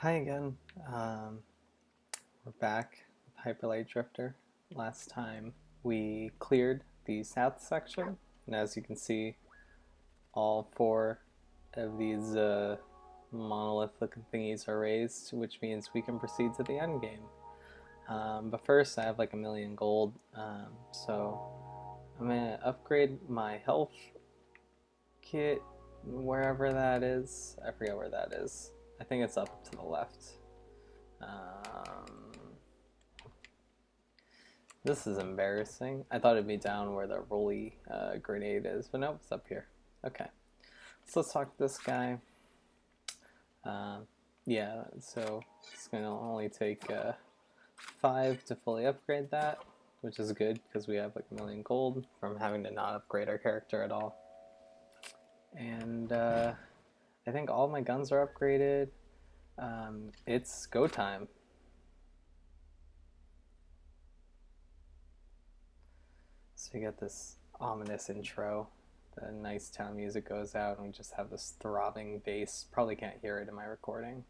Hi again. We're back with Hyperlight Drifter. Last time we cleared the south section, and as you can see, all four of these monolith-looking thingies are raised, which means we can proceed to the end game. But first, I have like 1,000,000 gold, so I'm gonna upgrade my health kit wherever that is. I forget where that is. I think it's up to the left. This is embarrassing. I thought it'd be down where the rolly grenade is, but nope, it's up here. Okay, so let's talk to this guy. Yeah, so it's gonna only take 5 to fully upgrade that, which is good because we have like 1,000,000 gold from having to not upgrade our character at all. And I think all my guns are upgraded. It's go time. So you get this ominous intro. The nice town music goes out, and we just have this throbbing bass. Probably can't hear it in my recording.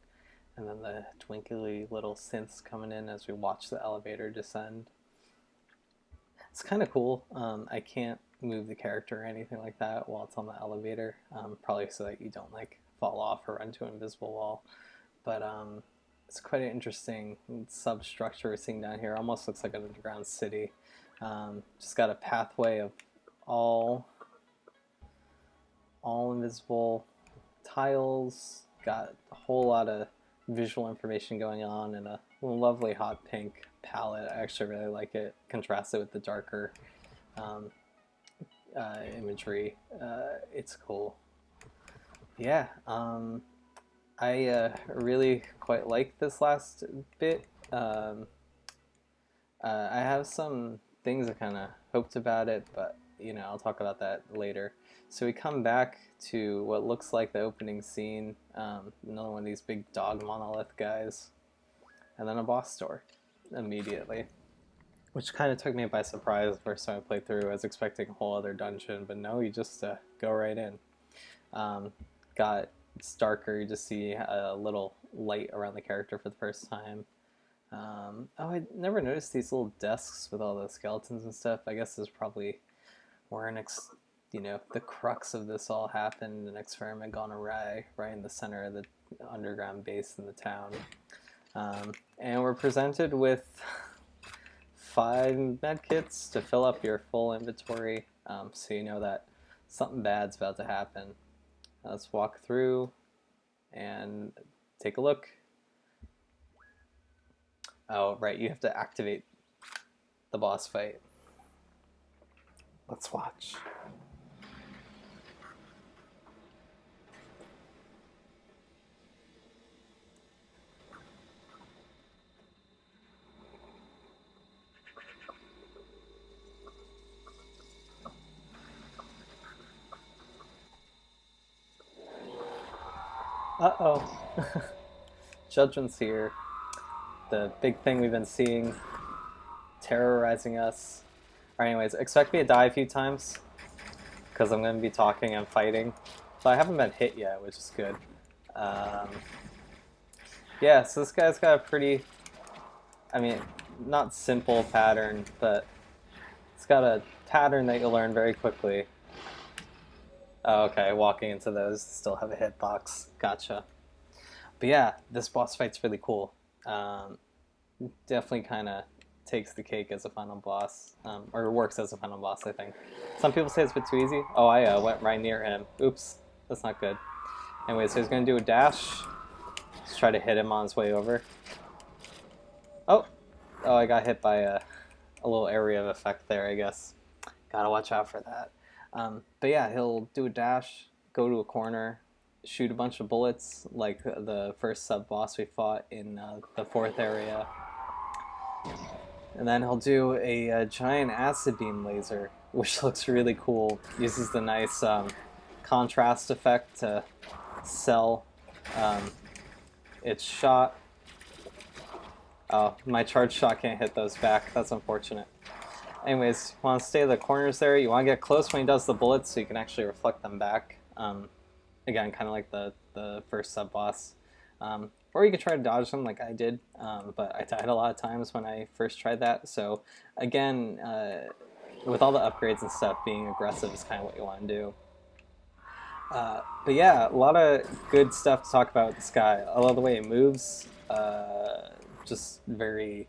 And then the twinkly little synths coming in as we watch the elevator descend. It's kind of cool. I can't move the character or anything like that while it's on the elevator, probably so that you don't like fall off or run to an invisible wall. But it's quite an interesting substructure we're seeing down here. Almost looks like an underground city. Just got a pathway of all invisible tiles. Got a whole lot of visual information going on, and a lovely hot pink palette. I actually really like it. Contrasted with the darker imagery. It's cool. Yeah, I really quite like this last bit. I have some things I kind of hoped about it, but I'll talk about that later. So we come back to what looks like the opening scene, another one of these big dog monolith guys, and then a boss door immediately, which kind of took me by surprise the first time I played through. I was expecting a whole other dungeon, but no, you just go right in. It's darker, you just see a little light around the character for the first time. I never noticed these little desks with all the skeletons and stuff. I guess this is probably where the crux of this all happened. An experiment gone awry, right in the center of the underground base in the town. And we're presented with 5 medkits to fill up your full inventory, so you know that something bad's about to happen. Let's walk through and take a look. Oh, right, you have to activate the boss fight. Let's watch. Uh-oh. Judgment's here. The big thing we've been seeing terrorizing us. Alright, anyways, expect me to die a few times because I'm going to be talking and fighting. So I haven't been hit yet, which is good. Yeah, so this guy's got a pretty, not simple pattern, but it's got a pattern that you'll learn very quickly. Oh, okay, walking into those, still have a hitbox. Gotcha. But yeah, this boss fight's really cool. Definitely kind of takes the cake as a final boss, or works as a final boss, I think. Some people say it's a bit too easy. Oh, I went right near him. Oops, that's not good. Anyway, so he's going to do a dash. Let's try to hit him on his way over. Oh, I got hit by a little area of effect there, I guess. Gotta watch out for that. But yeah, he'll do a dash, go to a corner, shoot a bunch of bullets like the first sub-boss we fought in the 4th area. And then he'll do a giant acid beam laser, which looks really cool. Uses the nice contrast effect to sell its shot. Oh, my charge shot can't hit those back. That's unfortunate. Anyways, you want to stay in the corners there. You want to get close when he does the bullets so you can actually reflect them back. Again, kind of like the first sub-boss. or you could try to dodge them like I did, but I died a lot of times when I first tried that. So again, with all the upgrades and stuff, being aggressive is kind of what you want to do. But yeah, a lot of good stuff to talk about with this guy. I love the way it moves. Just very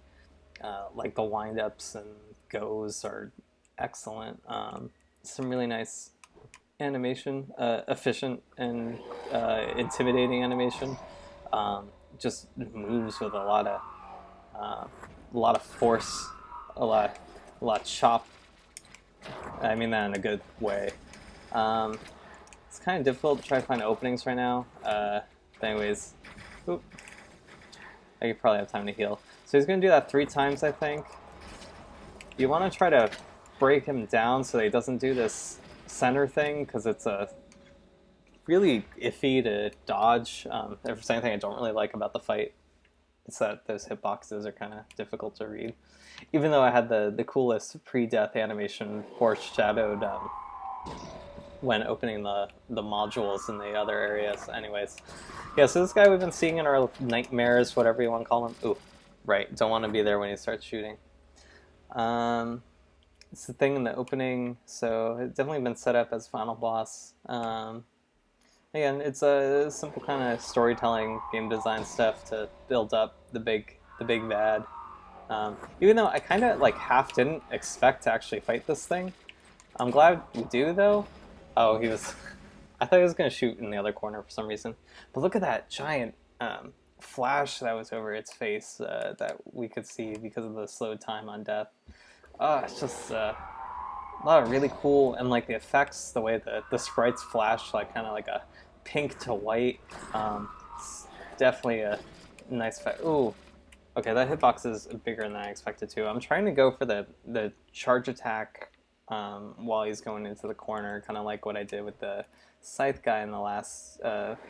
like the windups and goes are excellent. Some really nice animation, efficient and intimidating animation. Just moves with a lot of force, a lot of chop. I mean that in a good way. Um, it's kind of difficult to try to find openings right now. But anyways, oop, I could probably have time to heal. So he's gonna do that 3 times, I think. You want to try to break him down so that he doesn't do this center thing, because it's a really iffy to dodge. If there's anything I don't really like about the fight, it's that those hitboxes are kind of difficult to read. Even though I had the coolest pre-death animation foreshadowed when opening the modules in the other areas. Anyways, yeah, so this guy we've been seeing in our nightmares, whatever you want to call him. Ooh, right, don't want to be there when he starts shooting. It's the thing in the opening, so it's definitely been set up as final boss. Again, it's a simple kind of storytelling, game design stuff to build up the big bad. Even though I kind of like half didn't expect to actually fight this thing. I'm glad we do though. Oh, he was. I thought he was gonna shoot in the other corner for some reason. But look at that giant flash that was over its face that we could see because of the slow time on death. It's just a lot of really cool, and like the effects, the way the sprites flash, like kind of like a pink to white. It's definitely a nice effect. Ooh, okay, that hitbox is bigger than I expected to. I'm trying to go for the charge attack while he's going into the corner, kind of like what I did with the scythe guy in the last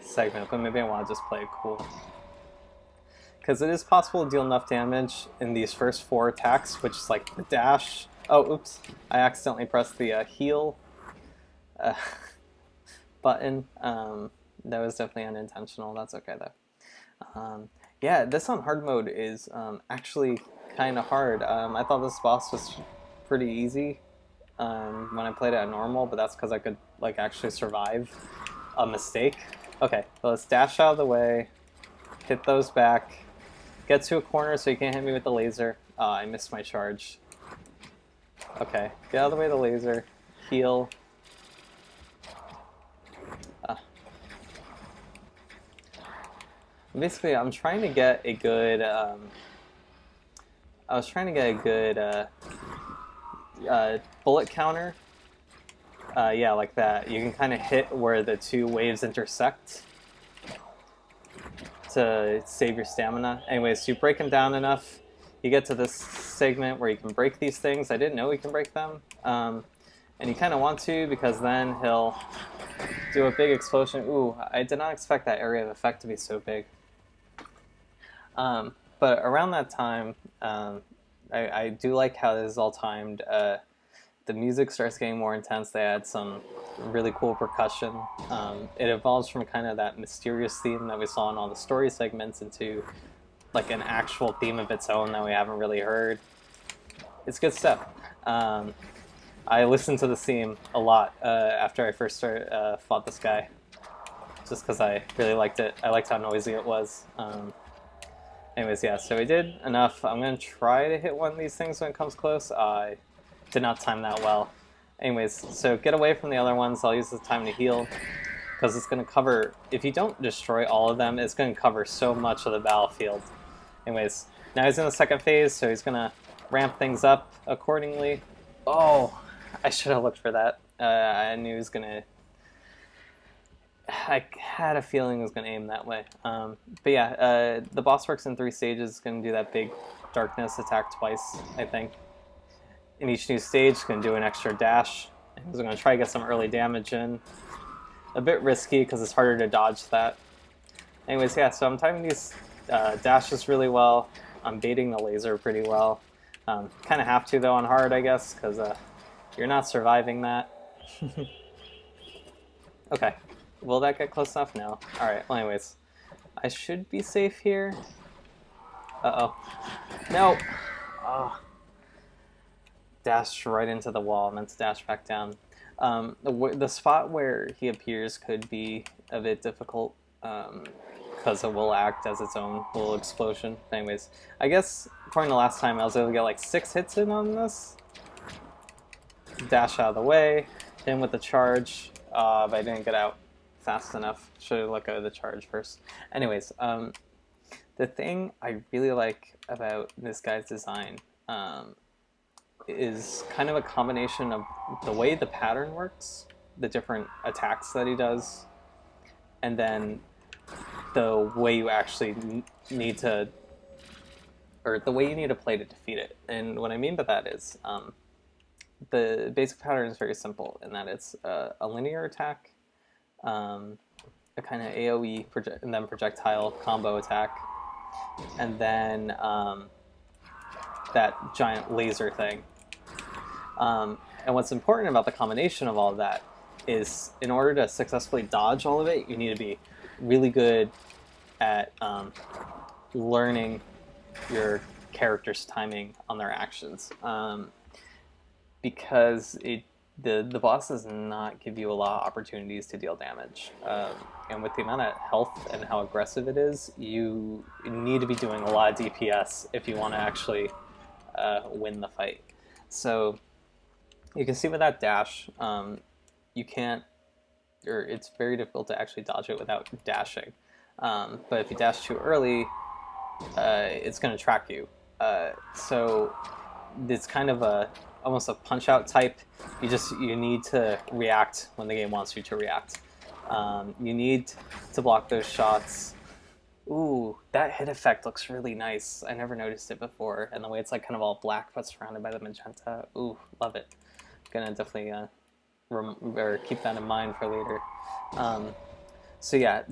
segment, but maybe I want to just play it cool. Because it is possible to deal enough damage in these first 4 attacks, which is like the dash. Oh, oops. I accidentally pressed the heal button. That was definitely unintentional. That's okay, though. Yeah, this on hard mode is actually kind of hard. I thought this boss was pretty easy when I played it at normal, but that's because I could like actually survive a mistake. Okay, so let's dash out of the way, hit those back, get to a corner so you can't hit me with the laser. I missed my charge. Okay, get out of the way of the laser, heal. Basically, I'm trying to get a good. I was trying to get a good bullet counter. Yeah, like that. You can kind of hit where the 2 waves intersect to save your stamina. Anyways, you break him down enough, you get to this segment where you can break these things. I didn't know you can break them. And you kind of want to, because then he'll do a big explosion. Ooh, I did not expect that area of effect to be so big. But around that time, I do like how this is all timed. The music starts getting more intense. They add some really cool percussion. It evolves from kind of that mysterious theme that we saw in all the story segments into like an actual theme of its own that we haven't really heard. It's good stuff. I listened to the theme a lot after I first fought this guy, just because I really liked it. I liked how noisy it was. Anyways, yeah, so we did enough. I'm going to try to hit one of these things when it comes close. I did not time that well. Anyways, so get away from the other ones. I'll use the time to heal, because it's going to cover, if you don't destroy all of them, it's going to cover so much of the battlefield. Anyways, now he's in the second phase, so he's going to ramp things up accordingly. Oh, I should have looked for that. I knew he was going to... I had a feeling it was going to aim that way. But yeah, the boss works in 3 stages. It's going to do that big darkness attack twice, I think. In each new stage, it's going to do an extra dash. I'm going to try to get some early damage in. A bit risky because it's harder to dodge that. Anyways, yeah, so I'm timing these dashes really well. I'm baiting the laser pretty well. Kind of have to, though, on hard, I guess, because you're not surviving that. Okay. Will that get close enough? No. Alright, well anyways. I should be safe here. Uh-oh. No! Oh. Dash right into the wall, meant to dash back down. The spot where he appears could be a bit difficult, because it will act as its own little explosion. Anyways, I guess according to last time, I was able to get like 6 hits in on this. Dash out of the way, hit him with the charge, but I didn't get out fast enough. Should have let go of the charge first. Anyways, the thing I really like about this guy's design is kind of a combination of the way the pattern works, the different attacks that he does, and then the way you actually need to, or the way you need to play to defeat it. And what I mean by that is, the basic pattern is very simple in that it's a linear attack, a kind of AoE and then projectile combo attack, and then that giant laser thing. And what's important about the combination of all of that is, in order to successfully dodge all of it, you need to be really good at learning your character's timing on their actions. Because the boss does not give you a lot of opportunities to deal damage. And with the amount of health and how aggressive it is, you need to be doing a lot of DPS if you want to actually win the fight. So you can see with that dash, you can't, or it's very difficult to actually dodge it without dashing. But if you dash too early, it's going to track you. So it's kind of almost a punch out type. You need to react when the game wants you to react. You need to block those shots. Ooh, that hit effect looks really nice. I never noticed it before. And the way it's like kind of all black but surrounded by the magenta. Ooh, love it. Gonna definitely or keep that in mind for later. So yeah,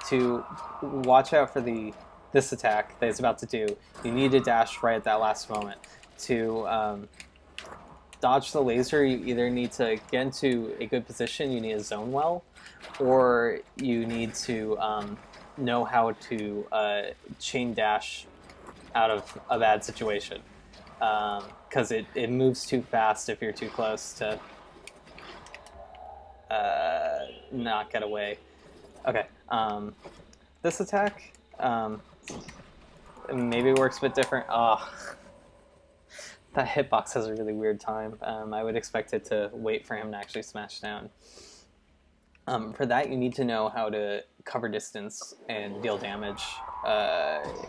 to watch out for this attack that it's about to do, you need to dash right at that last moment. To dodge the laser, you either need to get into a good position, you need to zone well, or you need to know how to chain dash out of a bad situation. Because it moves too fast if you're too close to not get away. Okay, this attack maybe works a bit different. Oh, that hitbox has a really weird time. I would expect it to wait for him to actually smash down. For that, you need to know how to cover distance and deal damage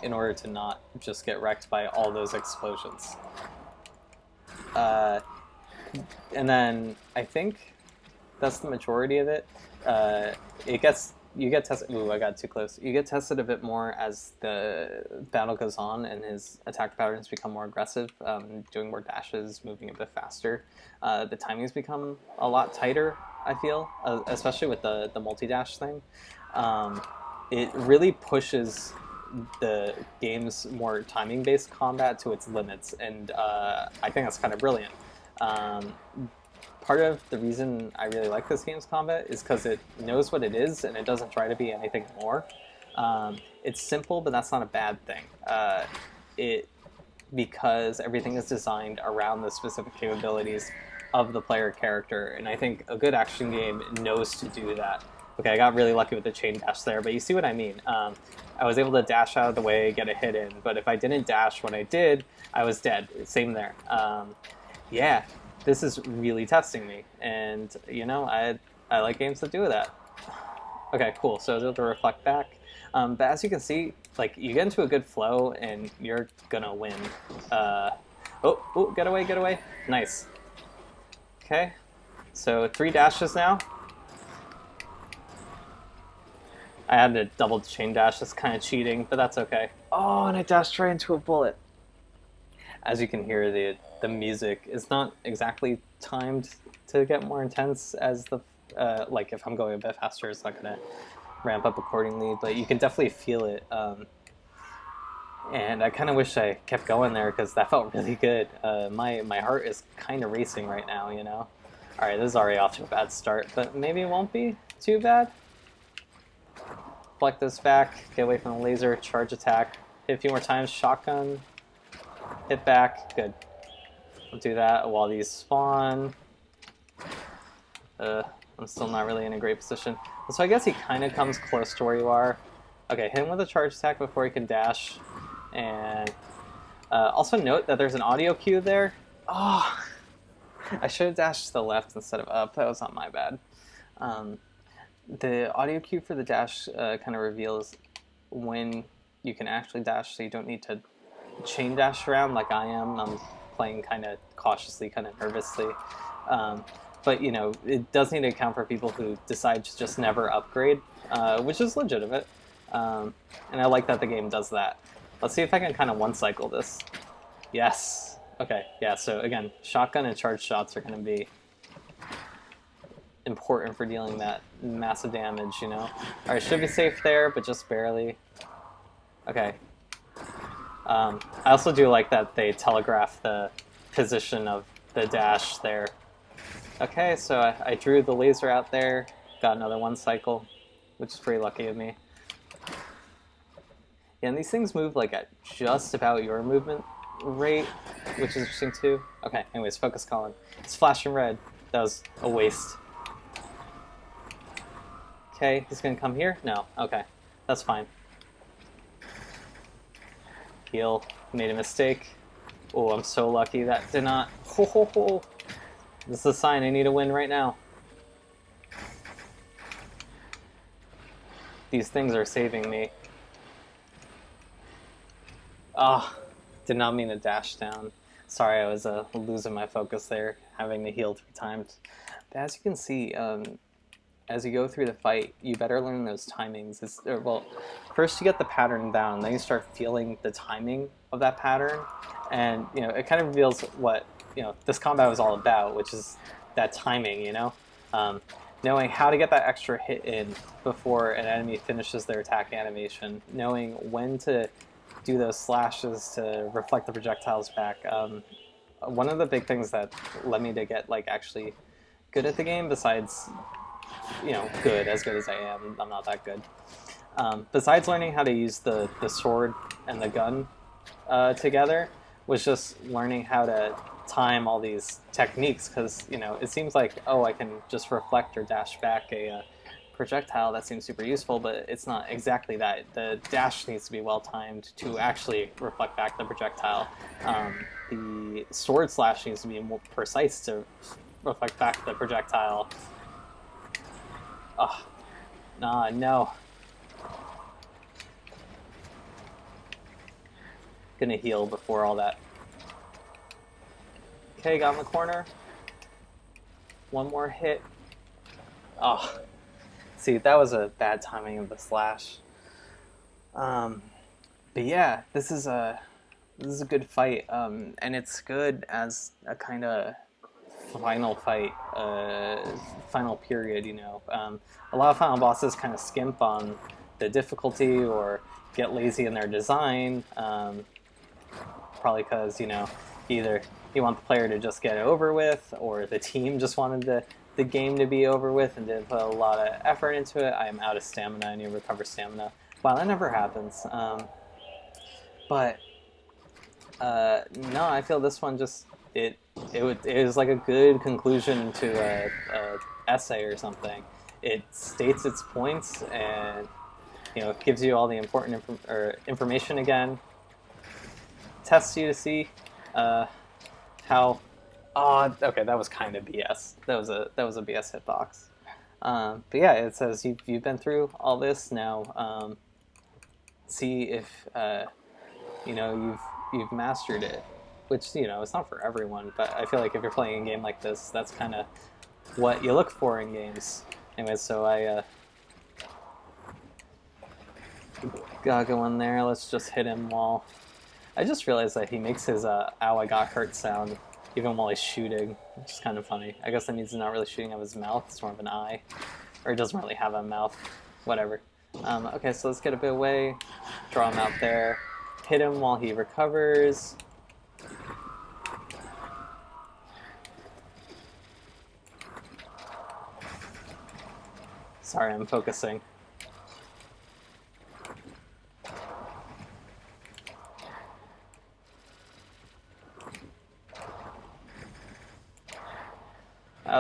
in order to not just get wrecked by all those explosions. And then I think that's the majority of it. You get tested. Ooh, I got too close. You get tested a bit more as the battle goes on and his attack patterns become more aggressive, doing more dashes, moving a bit faster. The timings become a lot tighter, I feel, especially with the multi-dash thing. It really pushes the game's more timing-based combat to its limits, and I think that's kind of brilliant. Part of the reason I really like this game's combat is because it knows what it is and it doesn't try to be anything more. It's simple, but that's not a bad thing. Because everything is designed around the specific capabilities of the player character, and I think a good action game knows to do that. Okay, I got really lucky with the chain dash there, but you see what I mean. I was able to dash out of the way, get a hit in, but if I didn't dash when I did, I was dead. Same there. Yeah, this is really testing me, and I like games that do that. Okay, cool. So I was able to reflect back, but as you can see, like, you get into a good flow and you're gonna win. Oh, get away! Nice. Okay, so 3 dashes now. I had to double chain dash. That's kind of cheating, but that's okay. Oh, and I dashed right into a bullet. As you can hear, the music is not exactly timed to get more intense as the like if I'm going a bit faster, it's not gonna ramp up accordingly, but you can definitely feel it. And I kind of wish I kept going there because that felt really good. My heart is kind of racing right now, you know. All right, this is already off to a bad start, but maybe it won't be too bad. Reflect this back, get away from the laser, charge attack, hit a few more times, shotgun, hit back, good. We'll do that while these spawn. I'm still not really in a great position. So I guess he kind of comes close to where you are. Okay, hit him with a charge attack before he can dash. And also note that there's an audio cue there. Oh, I should have dashed to the left instead of up. That was not my bad. The audio cue for the dash kind of reveals when you can actually dash, so you don't need to chain dash around like I am. I'm playing kind of cautiously, kind of nervously. But, you know, it does need to account for people who decide to just never upgrade, which is legitimate. And I like that the game does that. Let's see if I can kind of one-cycle this. Yes. Okay, yeah, so again, shotgun and charge shots are going to be important for dealing that massive damage, you know? Alright, should be safe there, but just barely. Okay. I also do like that they telegraph the position of the dash there. Okay, so I drew the laser out there, got another one cycle, which is pretty lucky of me. Yeah, and these things move like at just about your movement rate, which is interesting too. Okay, anyways, focus Colin. It's flashing red. That was a waste. Okay, he's gonna come here? No, okay, that's fine. Heal, made a mistake. Oh, I'm so lucky that did not. Ho, ho, ho. This is a sign I need to win right now. These things are saving me. Ah, did not mean to dash down. Sorry, I was losing my focus there, having to heal 3 times. But as you can see, as you go through the fight, you better learn those timings. Well, first you get the pattern down, then you start feeling the timing of that pattern, and you know it kind of reveals what this combat was all about, which is that timing. Knowing how to get that extra hit in before an enemy finishes their attack animation, knowing when to do those slashes to reflect the projectiles back. One of the big things that led me to get actually good at the game, besides as good as I am, I'm not that good. Besides learning how to use the sword and the gun together, was just learning how to time all these techniques, because it seems like, oh, I can just reflect or dash back a projectile. That seems super useful, but it's not exactly that. The dash needs to be well timed to actually reflect back the projectile. The sword slash needs to be more precise to reflect back the projectile. Oh, nah, no. Gonna heal before all that. Okay, got in the corner. One more hit. Oh, see, that was a bad timing of the slash. But yeah, this is a good fight, and it's good as a kind of final fight, final period. A lot of final bosses kind of skimp on the difficulty or get lazy in their design, probably because either you want the player to just get it over with, or the team just wanted the game to be over with and didn't put a lot of effort into it. I am out of stamina. I need to recover stamina. Wow, that never happens. But no, I feel this one just it was like a good conclusion to a essay or something. It states its points and it gives you all the important information again. Tests you to see how. Oh, okay, that was kind of BS. That was a BS hitbox. But yeah, it says you've been through all this now. See if you've mastered it, which it's not for everyone. But I feel like if you're playing a game like this, that's kind of what you look for in games. Anyways, so I gotta go in there. Let's just hit him while. I just realized that he makes his "ow, I got hurt" sound even while he's shooting, which is kind of funny. I guess that means he's not really shooting out of his mouth. It's more of an eye. Or he doesn't really have a mouth. Whatever. Okay, so let's get a bit away. Draw him out there. Hit him while he recovers. Sorry, I'm focusing.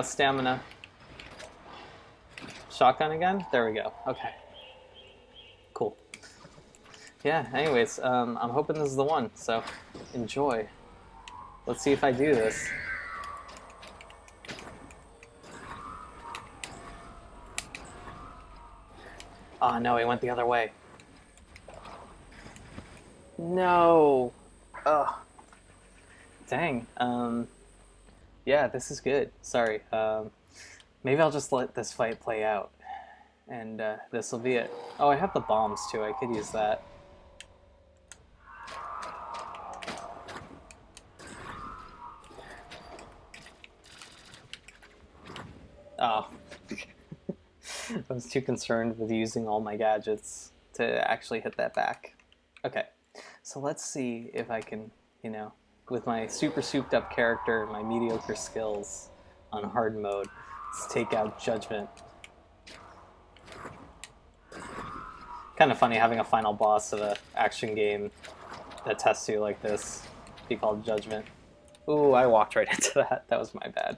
Stamina. Shotgun again? There we go. Okay. Cool. Yeah, anyways, I'm hoping this is the one, so enjoy. Let's see if I do this. Oh no, he went the other way. No! Ugh. Dang. Yeah, this is good. Sorry. Maybe I'll just let this fight play out. And this will be it. Oh, I have the bombs too. I could use that. Oh. I was too concerned with using all my gadgets to actually hit that back. Okay, so let's see if I can, with my super souped up character and my mediocre skills on hard mode, let's take out Judgment. Kind of funny having a final boss of an action game that tests you like this be called Judgment. Ooh, I walked right into that. That was my bad.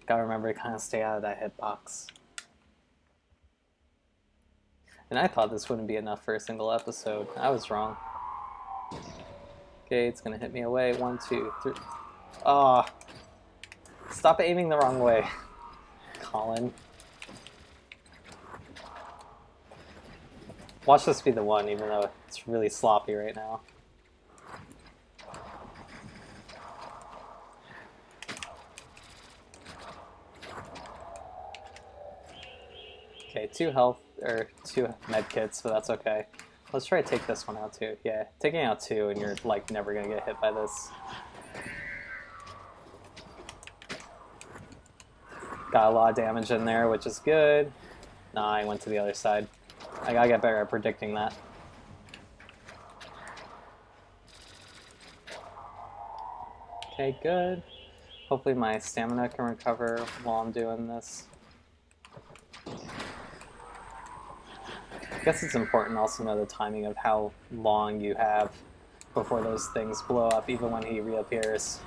Gotta remember to kind of stay out of that hitbox. And I thought this wouldn't be enough for a single episode. I was wrong. Okay, it's gonna hit me away. 1, 2, 3. Ah, oh, stop aiming the wrong way, Colin. Watch this be the one, even though it's really sloppy right now. Okay, 2 health, or 2 med kits, but that's okay. Let's try to take this one out too. Yeah, taking out 2 and you're like never gonna get hit by this. Got a lot of damage in there, which is good. Nah, I went to the other side. I gotta get better at predicting that. Okay, good. Hopefully my stamina can recover while I'm doing this. I guess it's important also to know the timing of how long you have before those things blow up, even when he reappears.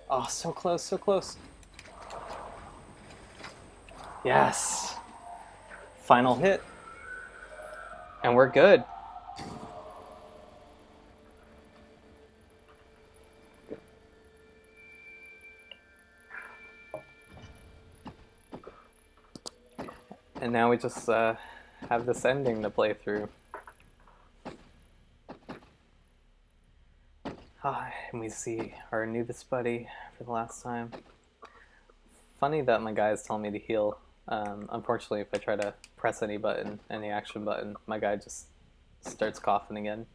Oh, so close, so close. Yes! Final hit. And we're good. And now we just have this ending to play through. And we see our newest buddy for the last time. Funny that my guy is telling me to heal. Unfortunately, if I try to press any button, any action button, my guy just starts coughing again.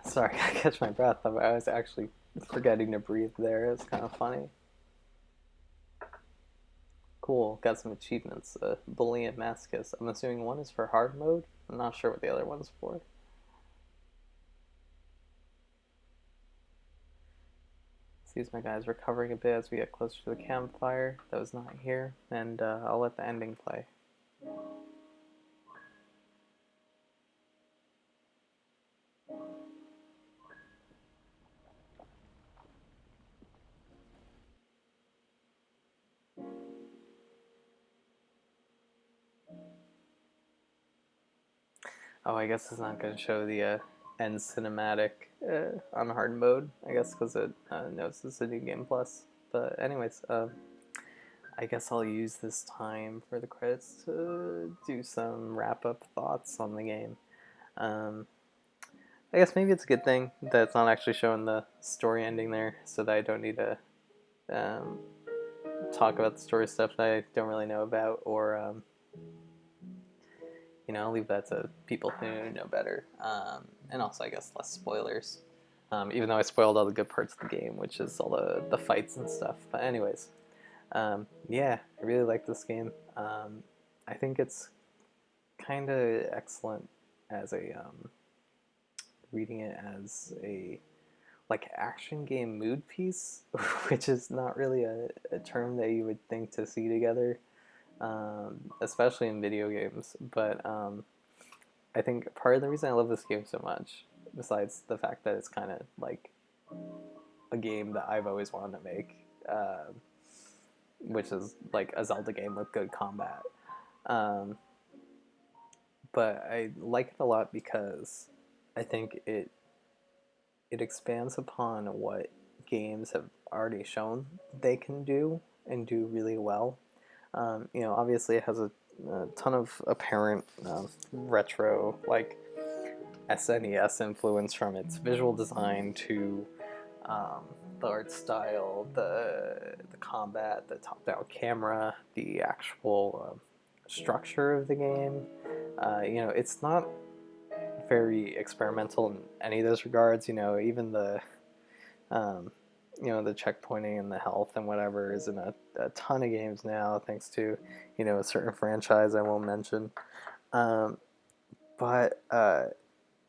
Sorry, I catch my breath. I was actually forgetting to breathe there. It's kind of funny. Cool, got some achievements. Bully and Masochist. I'm assuming one is for hard mode. I'm not sure what the other one's for. Sees my guys recovering a bit as we get closer to the campfire. That was not here. And I'll let the ending play. Oh, I guess it's not going to show the end cinematic on hard mode, I guess, because it knows it's a new game plus. But anyways, I guess I'll use this time for the credits to do some wrap-up thoughts on the game. I guess maybe it's a good thing that it's not actually showing the story ending there, so that I don't need to talk about the story stuff that I don't really know about, or I'll leave that to people who know better. And also, I guess, less spoilers. Even though I spoiled all the good parts of the game, which is all the fights and stuff. But anyways, yeah, I really like this game. I think it's kind of excellent as a reading it as a action game mood piece, which is not really a term that you would think to see together. Especially in video games, but I I think part of the reason I love this game so much, besides the fact that it's kind of like a game that I've always wanted to make, which is like a Zelda game with good combat. Um, but I like it a lot because I think it expands upon what games have already shown they can do and do really well. Obviously it has a ton of apparent retro, like SNES influence from its visual design to um, the art style, the combat, the top-down camera, the actual structure of the game. It's not very experimental in any of those regards. Even um, the checkpointing and the health and whatever is in a ton of games now, thanks to a certain franchise I won't mention. Um, but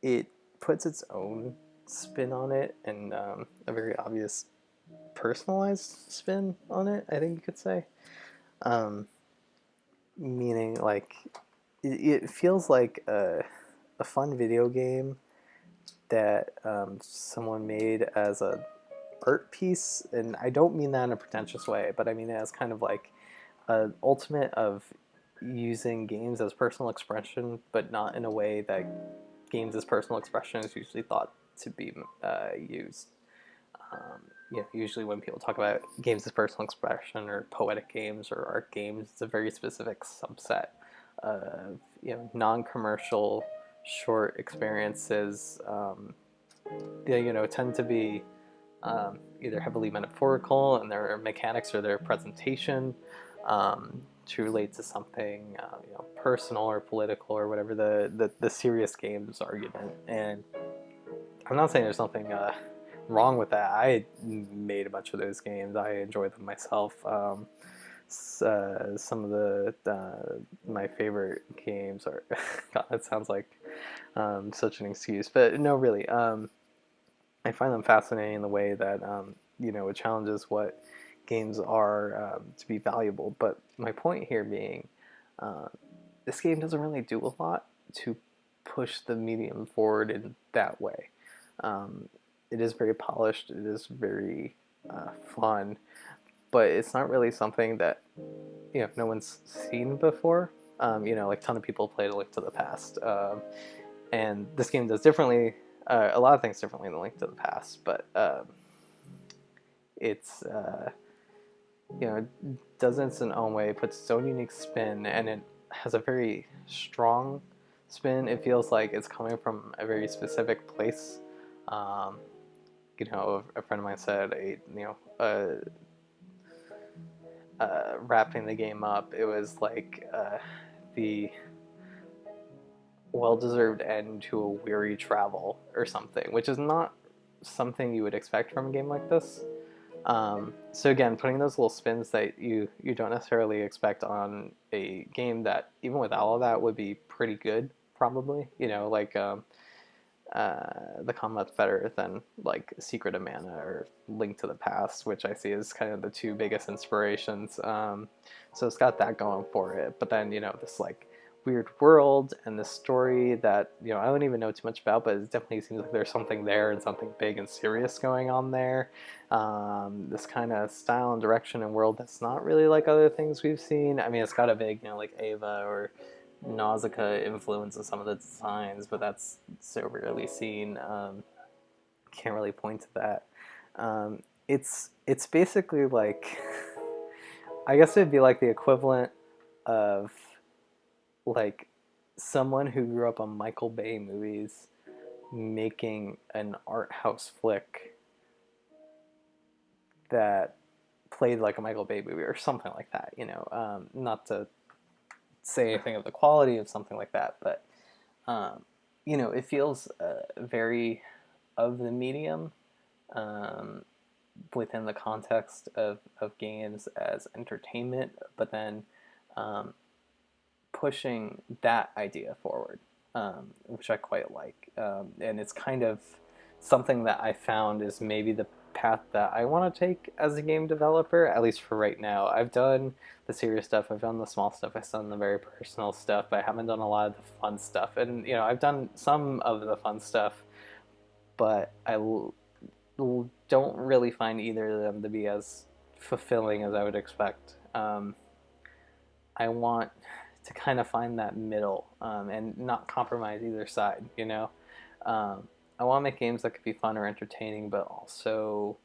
it puts its own spin on it, and a very obvious personalized spin on it, I think you could say. Um, Meaning, like, it feels like a fun video game that someone made as a art piece, and I don't mean that in a pretentious way, but I mean it as kind of like an ultimate of using games as personal expression, but not in a way that games as personal expression is usually thought to be used. Usually when people talk about games as personal expression or poetic games or art games, it's a very specific subset of non-commercial short experiences. Tend to be either heavily metaphorical in their mechanics or their presentation, to relate to something personal or political or whatever the serious games argument. And I'm not saying there's something wrong with that. I made a bunch of those games. I enjoy them myself. Some of the my favorite games are God, that sounds like such an excuse, but no, really. I find them fascinating in the way that it challenges what games are to be valuable. But my point here being, uh, this game doesn't really do a lot to push the medium forward in that way. Um, it is very polished. It is very fun, but it's not really something that no one's seen before. Like a ton of people played A Link to the Past, and this game does differently. A lot of things differently than Link to the Past, but it's it does it in its own way, puts its own unique spin, and it has a very strong spin. It feels like it's coming from a very specific place. Um, a friend of mine said, wrapping the game up, it was like the well-deserved end to a weary travel or something, which is not something you would expect from a game like this. So again, putting those little spins that you don't necessarily expect on a game that even without all of that would be pretty good, probably. Like the combat's better than like Secret of Mana or Link to the Past, which I see as kind of the two biggest inspirations. So it's got that going for it. But then this like weird world and the story that I don't even know too much about, but it definitely seems like there's something there and something big and serious going on there. This kind of style and direction and world that's not really like other things we've seen. I mean, it's got a big like Ava or Nausicaa influence in some of the designs, but that's so rarely seen. Can't really point to that. It's basically like I guess it'd be like the equivalent of like someone who grew up on Michael Bay movies making an art house flick that played like a Michael Bay movie or something like that. Not to say anything of the quality of something like that, but it feels very of the medium um, within the context of games as entertainment, but then um, pushing that idea forward, which I quite like. And it's kind of something that I found is maybe the path that I want to take as a game developer, at least for right now. I've done the serious stuff, I've done the small stuff, I've done the very personal stuff, but I haven't done a lot of the fun stuff. And, I've done some of the fun stuff, but don't really find either of them to be as fulfilling as I would expect. I want to kind of find that middle and not compromise either side, I want to make games that could be fun or entertaining, but also,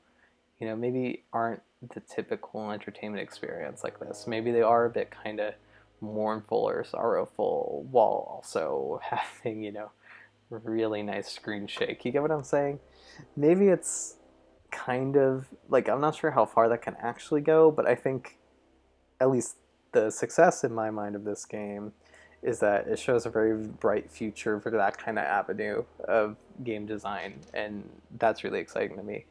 maybe aren't the typical entertainment experience like this. Maybe they are a bit kind of mournful or sorrowful while also having, really nice screen shake. You get what I'm saying? Maybe it's kind of like, I'm not sure how far that can actually go, but I think at least the success in my mind of this game is that it shows a very bright future for that kind of avenue of game design, and that's really exciting to me.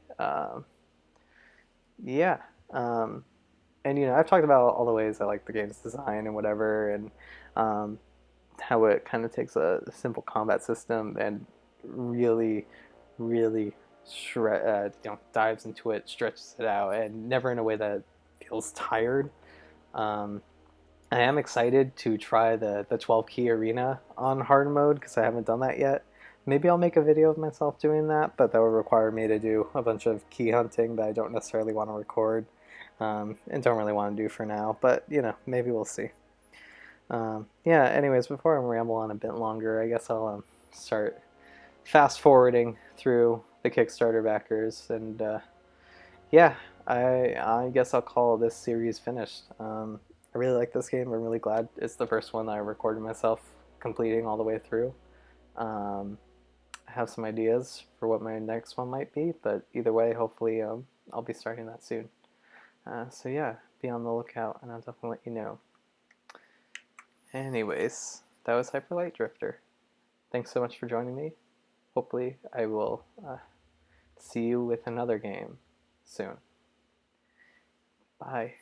Yeah, um, and I've talked about all the ways I like the game's design and whatever, and um, how it kind of takes a simple combat system and really, really dives into it, stretches it out, and never in a way that feels tired. Um, I am excited to try the 12 key arena on hard mode because I haven't done that yet. Maybe I'll make a video of myself doing that, but that would require me to do a bunch of key hunting that I don't necessarily want to record and don't really want to do for now. But, maybe we'll see. Yeah, anyways, before I ramble on a bit longer, I guess I'll start fast forwarding through the Kickstarter backers. And yeah, I guess I'll call this series finished. I really like this game. I'm really glad it's the first one that I recorded myself completing all the way through. I have some ideas for what my next one might be, but either way, hopefully I'll be starting that soon. So yeah, be on the lookout, and I'll definitely let you know. Anyways, that was Hyper Light Drifter. Thanks so much for joining me. Hopefully I will see you with another game soon. Bye.